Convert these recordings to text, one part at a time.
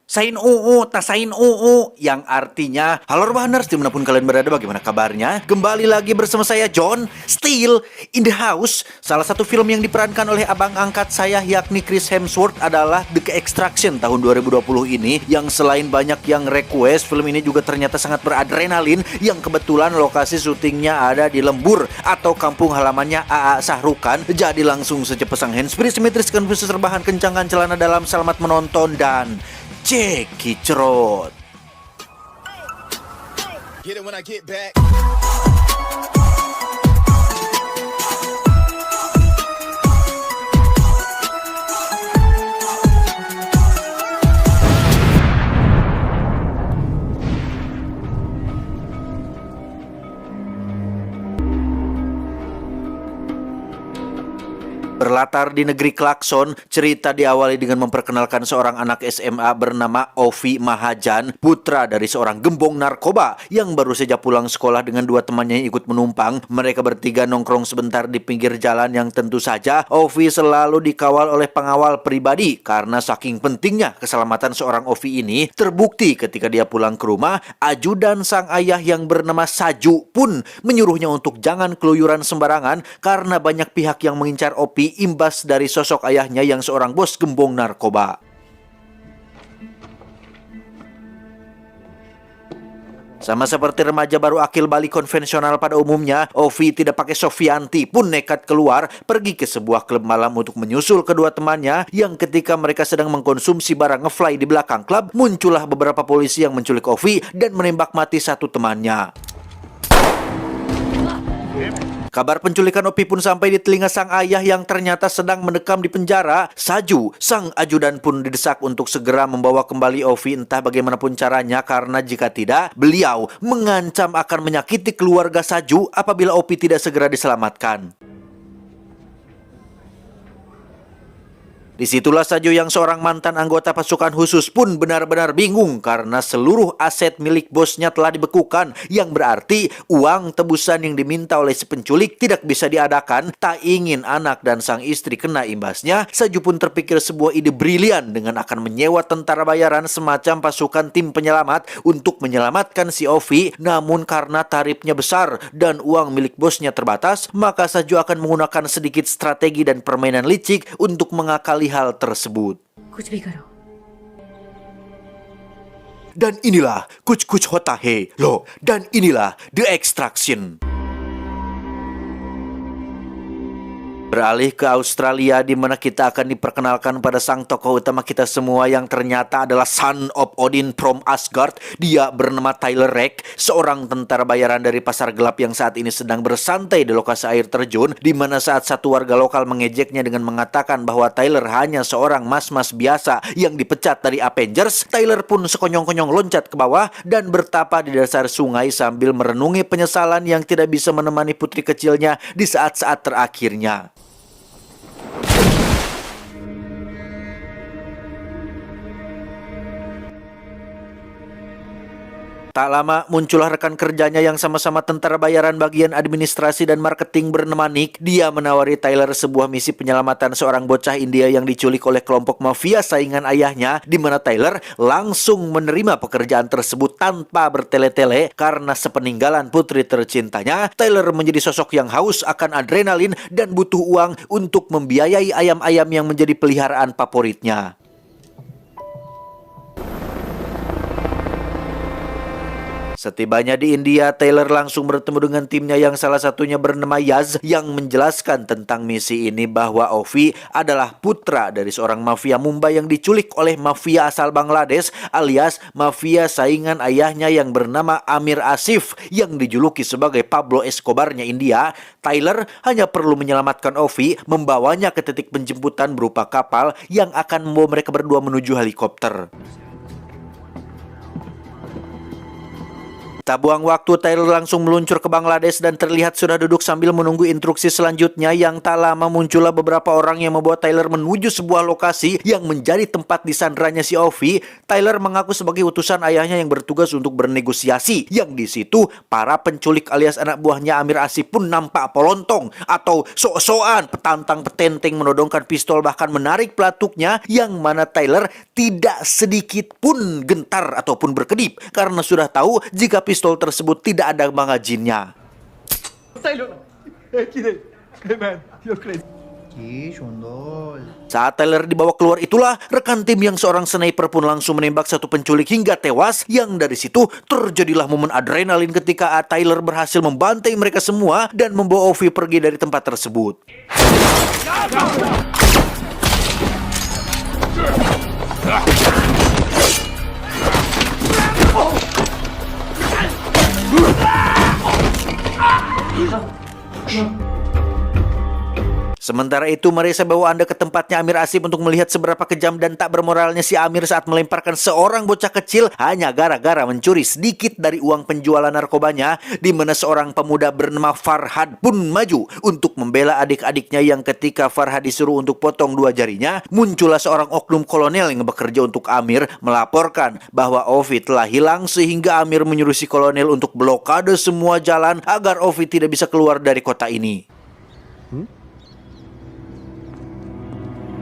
Sain UU, tasain UU, yang artinya halo Rebahaners dimanapun kalian berada, bagaimana kabarnya? Kembali lagi bersama saya John, still in the house. Salah satu film yang diperankan oleh abang angkat saya yakni Chris Hemsworth adalah The Extraction tahun 2020 ini. Yang selain banyak yang request, film ini juga ternyata sangat beradrenalin. Yang kebetulan lokasi syutingnya ada di Lembur atau kampung halamannya AA Sahrukan. Jadi langsung saja pasang handsfree, simetriskan khusus rebahan, kencangkan celana dalam, selamat menonton dan Jeki Cerot. Get it when I get back. Berlatar di negeri Klakson, cerita diawali dengan memperkenalkan seorang anak SMA bernama Ovi Mahajan, putra dari seorang gembong narkoba yang baru saja pulang sekolah dengan dua temannya yang ikut menumpang. Mereka bertiga nongkrong sebentar di pinggir jalan yang tentu saja Ovi selalu dikawal oleh pengawal pribadi karena saking pentingnya keselamatan seorang Ovi ini terbukti ketika dia pulang ke rumah, ajudan sang ayah yang bernama Saju pun menyuruhnya untuk jangan keluyuran sembarangan karena banyak pihak yang mengincar Ovi imbas dari sosok ayahnya yang seorang bos gembong narkoba. Sama seperti remaja baru akil balik konvensional pada umumnya, Ovi tidak pakai Sofianti pun nekat keluar pergi ke sebuah klub malam untuk menyusul kedua temannya yang ketika mereka sedang mengkonsumsi barang ngefly di belakang klub, muncullah beberapa polisi yang menculik Ovi dan menembak mati satu temannya. Kabar penculikan Ovi pun sampai di telinga sang ayah yang ternyata sedang mendekam di penjara. Saju, sang ajudan pun didesak untuk segera membawa kembali Ovi entah bagaimanapun caranya karena jika tidak, beliau mengancam akan menyakiti keluarga Saju apabila Ovi tidak segera diselamatkan. Disitulah Saju yang seorang mantan anggota pasukan khusus pun benar-benar bingung karena seluruh aset milik bosnya telah dibekukan, yang berarti uang tebusan yang diminta oleh si penculik tidak bisa diadakan. Tak ingin anak dan sang istri kena imbasnya, Saju pun terpikir sebuah ide brilian dengan akan menyewa tentara bayaran semacam pasukan tim penyelamat untuk menyelamatkan si Ovi. Namun karena tarifnya besar dan uang milik bosnya terbatas, maka Saju akan menggunakan sedikit strategi dan permainan licik untuk mengakali hal tersebut. Dan inilah Kuch Kuch Hota Hai loh, dan inilah The Extraction. Beralih ke Australia di mana kita akan diperkenalkan pada sang tokoh utama kita semua yang ternyata adalah Son of Odin from Asgard. Dia bernama Tyler Rake, seorang tentara bayaran dari pasar gelap yang saat ini sedang bersantai di lokasi air terjun, di mana saat satu warga lokal mengejeknya dengan mengatakan bahwa Tyler hanya seorang mas-mas biasa yang dipecat dari Avengers. Tyler pun sekonyong-konyong loncat ke bawah dan bertapa di dasar sungai sambil merenungi penyesalan yang tidak bisa menemani putri kecilnya di saat-saat terakhirnya. Tak lama muncullah rekan kerjanya yang sama-sama tentara bayaran bagian administrasi dan marketing bernama Nick. Dia menawari Tyler sebuah misi penyelamatan seorang bocah India yang diculik oleh kelompok mafia saingan ayahnya, di mana Tyler langsung menerima pekerjaan tersebut tanpa bertele-tele karena sepeninggalan putri tercintanya. Tyler menjadi sosok yang haus akan adrenalin dan butuh uang untuk membiayai ayam-ayam yang menjadi peliharaan favoritnya. Setibanya di India, Taylor langsung bertemu dengan timnya yang salah satunya bernama Yaz yang menjelaskan tentang misi ini bahwa Ovi adalah putra dari seorang mafia Mumbai yang diculik oleh mafia asal Bangladesh alias mafia saingan ayahnya yang bernama Amir Asif yang dijuluki sebagai Pablo Escobarnya India. Tyler hanya perlu menyelamatkan Ovi, membawanya ke titik penjemputan berupa kapal yang akan membawa mereka berdua menuju helikopter. Tak buang waktu, Tyler langsung meluncur ke Bangladesh dan terlihat sudah duduk sambil menunggu instruksi selanjutnya. Yang tak lama muncullah beberapa orang yang membawa Tyler menuju sebuah lokasi yang menjadi tempat disandranya si Ovi. Tyler mengaku sebagai utusan ayahnya yang bertugas untuk bernegosiasi. Yang di situ para penculik alias anak buahnya Amir Asif pun nampak pelontong atau sok-sokan petantang petenteng menodongkan pistol bahkan menarik pelatuknya, yang mana Tyler tidak sedikit pun gentar ataupun berkedip karena sudah tahu jika pistol tersebut tidak ada magazinnya. Saat Tyler dibawa keluar itulah rekan tim yang seorang sniper pun langsung menembak satu penculik hingga tewas. Yang dari situ terjadilah momen adrenalin ketika Tyler berhasil membantai mereka semua dan membawa Ovi pergi dari tempat tersebut. Sementara itu, mari saya bawa Anda ke tempatnya Amir Asif untuk melihat seberapa kejam dan tak bermoralnya si Amir saat melemparkan seorang bocah kecil hanya gara-gara mencuri sedikit dari uang penjualan narkobanya, di mana seorang pemuda bernama Farhad pun maju untuk membela adik-adiknya yang ketika Farhad disuruh untuk potong dua jarinya, muncullah seorang oknum kolonel yang bekerja untuk Amir melaporkan bahwa Ovi telah hilang sehingga Amir menyuruh si kolonel untuk blokade semua jalan agar Ovi tidak bisa keluar dari kota ini.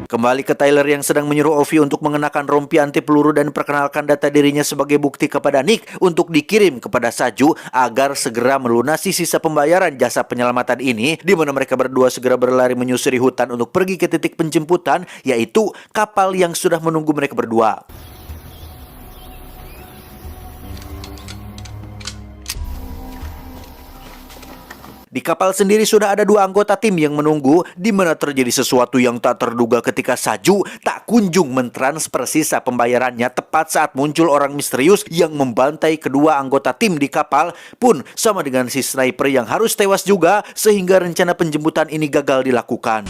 Kembali ke Tyler yang sedang menyuruh Ovi untuk mengenakan rompi anti peluru dan perkenalkan data dirinya sebagai bukti kepada Nick untuk dikirim kepada Saju agar segera melunasi sisa pembayaran jasa penyelamatan ini, di mana mereka berdua segera berlari menyusuri hutan untuk pergi ke titik penjemputan, yaitu kapal yang sudah menunggu mereka berdua. Di kapal sendiri sudah ada dua anggota tim yang menunggu, di mana terjadi sesuatu yang tak terduga ketika Saju tak kunjung mentransfer sisa pembayarannya tepat saat muncul orang misterius yang membantai kedua anggota tim di kapal, pun sama dengan si sniper yang harus tewas juga, sehingga rencana penjemputan ini gagal dilakukan.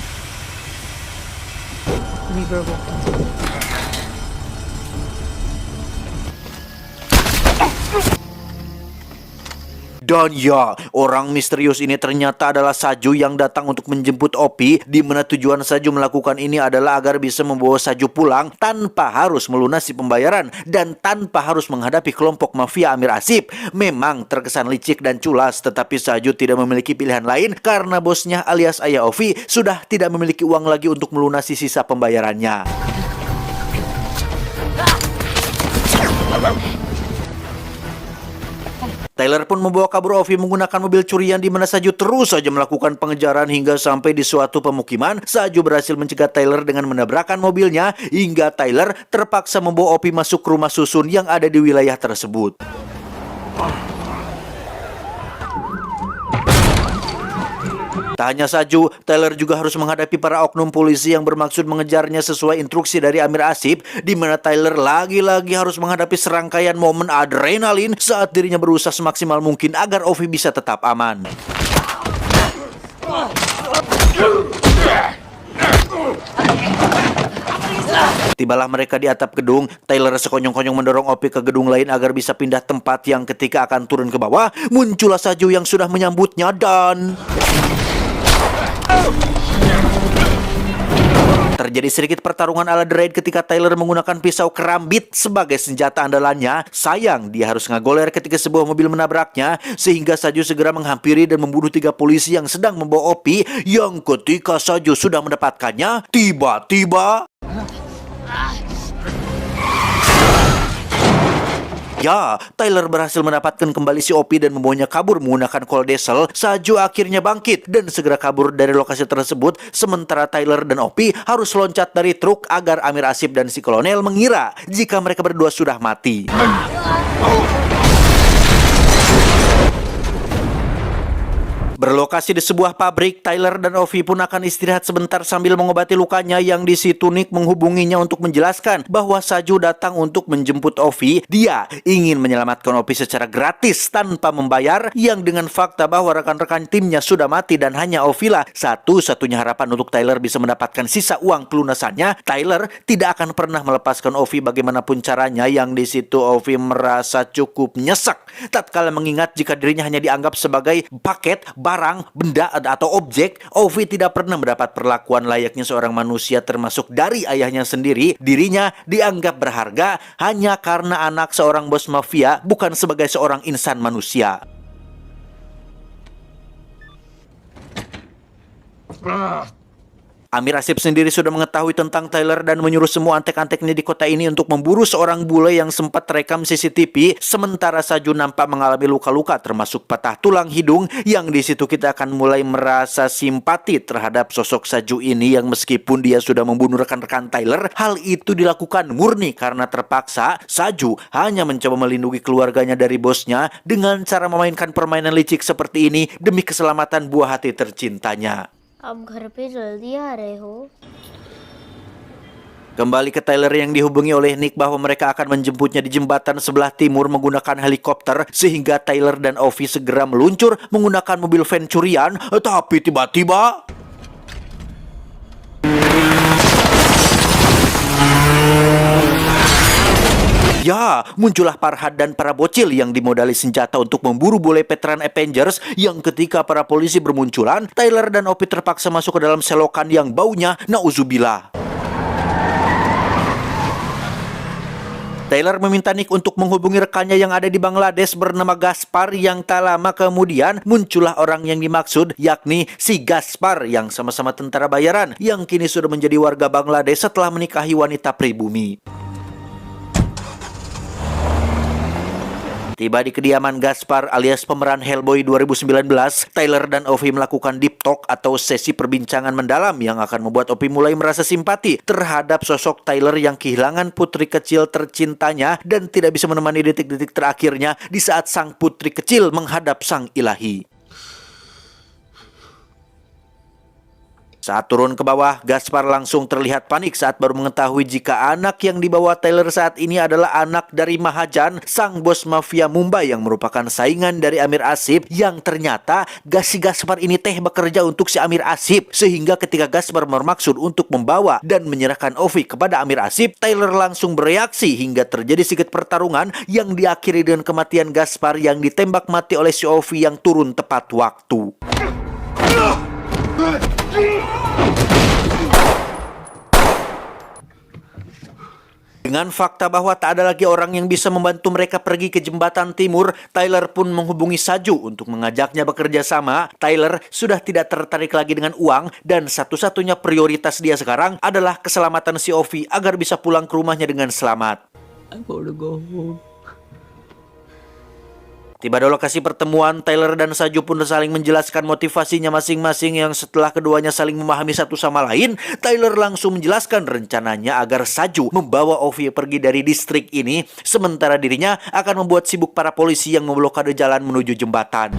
Dan ya, orang misterius ini ternyata adalah Saju yang datang untuk menjemput Opi, di mana tujuan Saju melakukan ini adalah agar bisa membawa Saju pulang tanpa harus melunasi pembayaran dan tanpa harus menghadapi kelompok mafia Amir Asif. Memang terkesan licik dan culas, tetapi Saju tidak memiliki pilihan lain karena bosnya alias ayah Ovi sudah tidak memiliki uang lagi untuk melunasi sisa pembayarannya. Tyler pun membawa kabur Ovi menggunakan mobil curian, di mana Saju terus saja melakukan pengejaran hingga sampai di suatu pemukiman. Saju berhasil mencegah Tyler dengan menabrakkan mobilnya hingga Tyler terpaksa membawa Ovi masuk ke rumah susun yang ada di wilayah tersebut. Tak hanya Saju, Tyler juga harus menghadapi para oknum polisi yang bermaksud mengejarnya sesuai instruksi dari Amir Asif, di mana Tyler lagi-lagi harus menghadapi serangkaian momen adrenalin saat dirinya berusaha semaksimal mungkin agar Ovi bisa tetap aman. Tibalah mereka di atap gedung. Tyler sekonyong-konyong mendorong Opi ke gedung lain agar bisa pindah tempat, yang ketika akan turun ke bawah, muncullah Saju yang sudah menyambutnya dan terjadi sedikit pertarungan ala The Raid ketika Tyler menggunakan pisau kerambit sebagai senjata andalannya. Sayang, dia harus ngagoler ketika sebuah mobil menabraknya, sehingga Saju segera menghampiri dan membunuh 3 polisi yang sedang membawa Opi. Yang ketika Saju sudah mendapatkannya, tiba-tiba ya, Tyler berhasil mendapatkan kembali si Opi dan membawanya kabur menggunakan cold diesel. Saju akhirnya bangkit dan segera kabur dari lokasi tersebut, sementara Tyler dan Opi harus loncat dari truk agar Amir Asif dan si kolonel mengira jika mereka berdua sudah mati. Berlokasi di sebuah pabrik, Tyler dan Ovi pun akan istirahat sebentar sambil mengobati lukanya. Yang di situ Nick menghubunginya untuk menjelaskan bahwa Saju datang untuk menjemput Ovi. Dia ingin menyelamatkan Ovi secara gratis tanpa membayar, yang dengan fakta bahwa rekan-rekan timnya sudah mati dan hanya Ovi lah satu-satunya harapan untuk Tyler bisa mendapatkan sisa uang pelunasannya. Tyler tidak akan pernah melepaskan Ovi bagaimanapun caranya. Yang di situ Ovi merasa cukup nyesek tatkala mengingat jika dirinya hanya dianggap sebagai paket, barang, benda, atau objek. Ovi tidak pernah mendapat perlakuan layaknya seorang manusia, termasuk dari ayahnya sendiri. Dirinya dianggap berharga hanya karena anak seorang bos mafia, bukan sebagai seorang insan manusia. Amir Asip sendiri sudah mengetahui tentang Tyler dan menyuruh semua antek-anteknya di kota ini untuk memburu seorang bule yang sempat terekam CCTV. Sementara Saju nampak mengalami luka-luka termasuk patah tulang hidung. Yang di situ kita akan mulai merasa simpati terhadap sosok Saju ini, yang meskipun dia sudah membunuh rekan-rekan Tyler, hal itu dilakukan murni karena terpaksa. Saju hanya mencoba melindungi keluarganya dari bosnya dengan cara memainkan permainan licik seperti ini demi keselamatan buah hati tercintanya. अब घर पे जल्दी आ रहे हो? Kembali ke Tyler yang dihubungi oleh Nick bahwa mereka akan menjemputnya di jembatan sebelah timur menggunakan helikopter, sehingga Tyler dan Ovi segera meluncur menggunakan mobil van curian. Tapi tiba-tiba muncullah Farhad dan para bocil yang dimodali senjata untuk memburu bule veteran Avengers. Yang ketika para polisi bermunculan, Tyler dan Ovi terpaksa masuk ke dalam selokan yang baunya nauzubillah. Tyler meminta Nick untuk menghubungi rekannya yang ada di Bangladesh bernama Gaspar. Yang tak lama kemudian muncullah orang yang dimaksud, yakni si Gaspar yang sama-sama tentara bayaran yang kini sudah menjadi warga Bangladesh setelah menikahi wanita pribumi. Tiba di kediaman Gaspar alias pemeran Hellboy 2019, Tyler dan Ovi melakukan deep talk atau sesi perbincangan mendalam yang akan membuat Ovi mulai merasa simpati terhadap sosok Tyler yang kehilangan putri kecil tercintanya dan tidak bisa menemani detik-detik terakhirnya di saat sang putri kecil menghadap sang ilahi. Saat turun ke bawah, Gaspar langsung terlihat panik saat baru mengetahui jika anak yang dibawa Tyler saat ini adalah anak dari Mahajan, sang bos mafia Mumbai yang merupakan saingan dari Amir Asip. Yang ternyata si Gaspar ini bekerja untuk si Amir Asip, sehingga ketika Gaspar bermaksud untuk membawa dan menyerahkan Ovi kepada Amir Asip, Tyler langsung bereaksi hingga terjadi sedikit pertarungan yang diakhiri dengan kematian Gaspar yang ditembak mati oleh si Ovi yang turun tepat waktu. Dengan fakta bahwa tak ada lagi orang yang bisa membantu mereka pergi ke jembatan timur, Tyler pun menghubungi Saju untuk mengajaknya bekerja sama. Tyler sudah tidak tertarik lagi dengan uang dan satu-satunya prioritas dia sekarang adalah keselamatan si Ovi agar bisa pulang ke rumahnya dengan selamat. I wanna go home. Tiba di lokasi pertemuan, Tyler dan Saju pun saling menjelaskan motivasinya masing-masing. Yang setelah keduanya saling memahami satu sama lain, Tyler langsung menjelaskan rencananya agar Saju membawa Ovi pergi dari distrik ini, sementara dirinya akan membuat sibuk para polisi yang memblokade jalan menuju jembatan.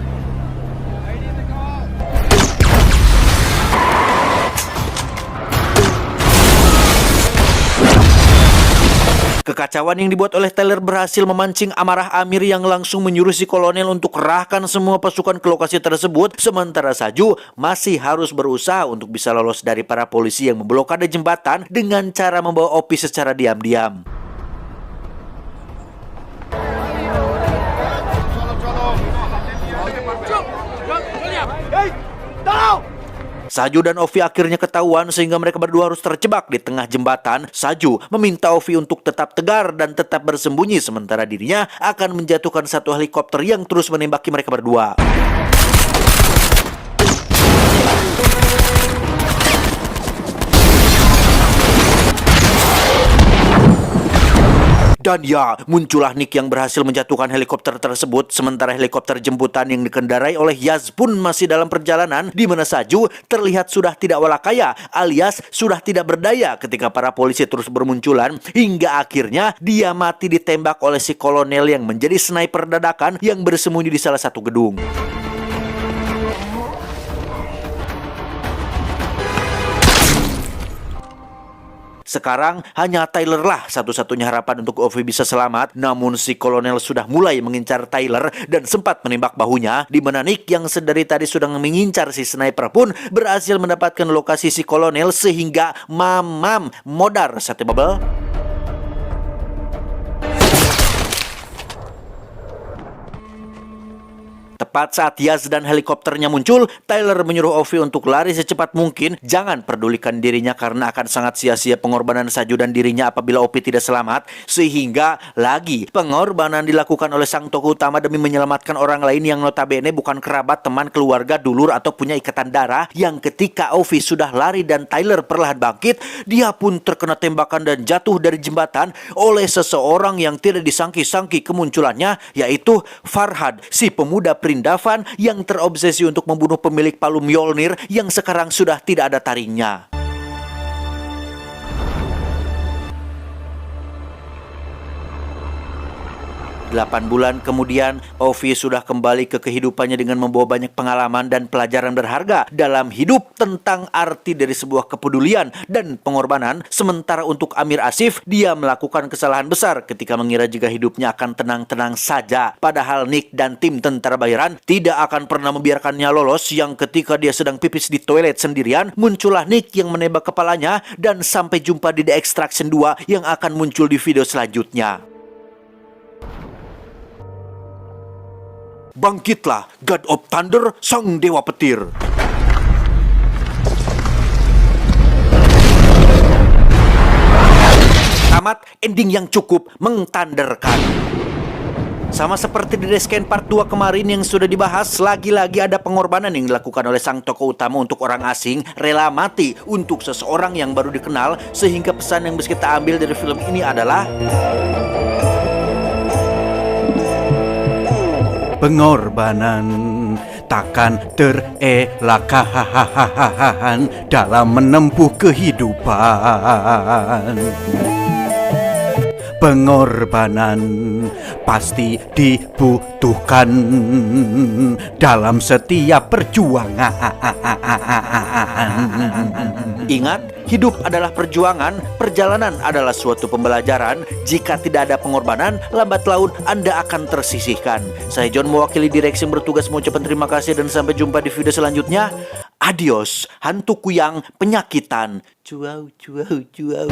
Kekacauan yang dibuat oleh Tyler berhasil memancing amarah Amir yang langsung menyuruh si kolonel untuk kerahkan semua pasukan ke lokasi tersebut. Sementara Saju masih harus berusaha untuk bisa lolos dari para polisi yang memblokade jembatan dengan cara membawa Ovi secara diam-diam. Saju dan Ovi akhirnya ketahuan sehingga mereka berdua harus terjebak di tengah jembatan. Saju meminta Ovi untuk tetap tegar dan tetap bersembunyi, sementara dirinya akan menjatuhkan satu helikopter yang terus menembaki mereka berdua. Dan muncullah Nick yang berhasil menjatuhkan helikopter tersebut, sementara helikopter jemputan yang dikendarai oleh Yaz pun masih dalam perjalanan, di mana Saju terlihat sudah tidak walakaya alias sudah tidak berdaya ketika para polisi terus bermunculan, hingga akhirnya dia mati ditembak oleh si kolonel yang menjadi sniper dadakan yang bersembunyi di salah satu gedung. Sekarang hanya Tyler lah satu-satunya harapan untuk Ovi bisa selamat. Namun si kolonel sudah mulai mengincar Tyler dan sempat menembak bahunya, di mana Nick yang sedari tadi sudah mengincar si sniper pun berhasil mendapatkan lokasi si kolonel sehingga mamam modar sate bubble. Tepat saat Yaz dan helikopternya muncul, Tyler menyuruh Ovi untuk lari secepat mungkin. Jangan pedulikan dirinya karena akan sangat sia-sia pengorbanan Saju dan dirinya apabila Ovi tidak selamat. Sehingga lagi pengorbanan dilakukan oleh sang tokoh utama demi menyelamatkan orang lain yang notabene bukan kerabat, teman, keluarga, dulur, atau punya ikatan darah. Yang ketika Ovi sudah lari dan Tyler perlahan bangkit, dia pun terkena tembakan dan jatuh dari jembatan oleh seseorang yang tidak disangki-sangki kemunculannya, yaitu Farhad, si pemuda Prindavan yang terobsesi untuk membunuh pemilik palu Mjolnir yang sekarang sudah tidak ada taringnya. 8 bulan kemudian, Ovi sudah kembali ke kehidupannya dengan membawa banyak pengalaman dan pelajaran berharga dalam hidup tentang arti dari sebuah kepedulian dan pengorbanan. Sementara untuk Amir Asif, dia melakukan kesalahan besar ketika mengira jika hidupnya akan tenang-tenang saja. Padahal Nick dan tim tentara bayaran tidak akan pernah membiarkannya lolos, yang ketika dia sedang pipis di toilet sendirian, muncullah Nick yang menembak kepalanya, dan sampai jumpa di The Extraction 2 yang akan muncul di video selanjutnya. Bangkitlah, God of Thunder, sang dewa petir. Tamat, ending yang cukup mengtanderkan. Sama seperti di Rescan Part 2 kemarin yang sudah dibahas, lagi-lagi ada pengorbanan yang dilakukan oleh sang tokoh utama untuk orang asing, rela mati untuk seseorang yang baru dikenal, sehingga pesan yang bisa kita ambil dari film ini adalah pengorbanan takkan terelakkan dalam menempuh kehidupan. Pengorbanan pasti dibutuhkan dalam setiap perjuangan. Ingat, hidup adalah perjuangan, perjalanan adalah suatu pembelajaran. Jika tidak ada pengorbanan, lambat laun Anda akan tersisihkan. Saya John, mewakili direksi yang bertugas, mengucapkan terima kasih dan sampai jumpa di video selanjutnya. Adios, hantu kuyang penyakitan. Cuau, cuau, cuau.